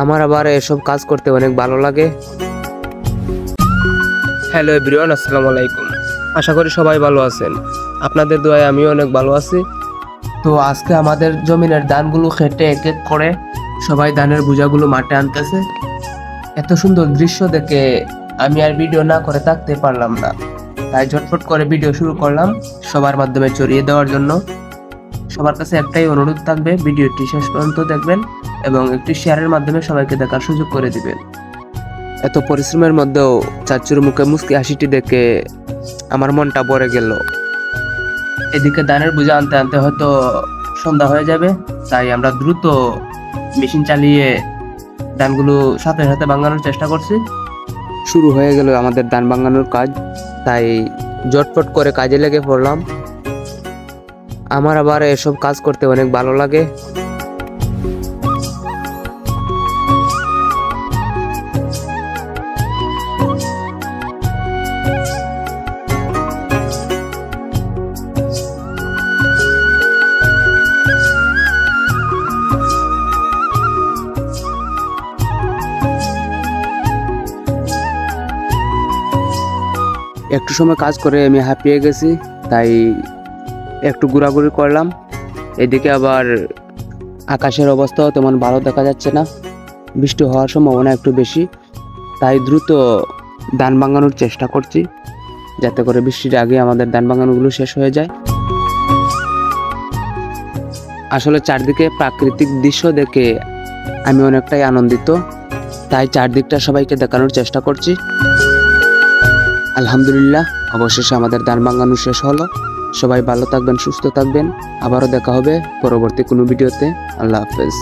আমার আবার এসব কাজ করতে অনেক ভালো লাগে। হ্যালো এভরিওয়ান, আসসালামু আলাইকুম। আশা করি সবাই ভালো আছেন। আপনাদের দোয়ায় আমিও অনেক ভালো আছি। তো আজকে আমাদের জমিনের ধানগুলো খেটে এক এক করে সবাই ধানের বোঝাগুলো মাঠে আনতেছে। এত সুন্দর দৃশ্য দেখে আমি আর ভিডিও না করে থাকতে পারলাম না, তাই ঝটফট করে ভিডিও শুরু করলাম সবার মাধ্যমে ছড়িয়ে দেওয়ার জন্য। সবার কাছে একটাই অনুরোধ থাকবে, ভিডিওটি শেষ পর্যন্ত দেখবেন এবং একটি শেয়ারের মাধ্যমে সবাইকে দেখার সুযোগ করে দিবেন। এত পরিশ্রমের মধ্যেও চাচুর মুখে মুচকি হাসিটি দেখে আমার মনটা ভরে গেল। এদিকে ধানের বোঝা আনতে আনতে হয়তো সন্ধ্যা হয়ে যাবে, তাই আমরা দ্রুত মেশিন চালিয়ে ধানগুলো সাথে সাথে ভাঙানোর চেষ্টা করছি। শুরু হয়ে গেল আমাদের ধান ভাঙানোর কাজ, তাই জটপট করে কাজে লেগে পড়লাম। আমার আবার এসব কাজ করতে অনেক ভালো লাগে। একটু সময় কাজ করে আমি হাঁপিয়ে গেছি, তাই একটু ঘোরাঘুরি করলাম। এদিকে আবার আকাশের অবস্থাও তেমন ভালো দেখা যাচ্ছে না, বৃষ্টি হওয়ার সম্ভাবনা একটু বেশি, তাই দ্রুত ধান ভাঙানোর চেষ্টা করছি যাতে করে বৃষ্টির আগে আমাদের ধান ভাঙানোগুলো শেষ হয়ে যায়। আসলে চারদিকে প্রাকৃতিক দৃশ্য দেখে আমি অনেকটাই আনন্দিত, তাই চারদিকটা সবাইকে দেখানোর চেষ্টা করছি। আলহামদুলিল্লাহ, অবশেষে আমাদের ধান ভাঙানো শেষ হলো। সবাই ভালো থাকবেন, সুস্থ থাকবেন। আবারও দেখা হবে পরবর্তী কোনো ভিডিওতে। আল্লাহ হাফেজ।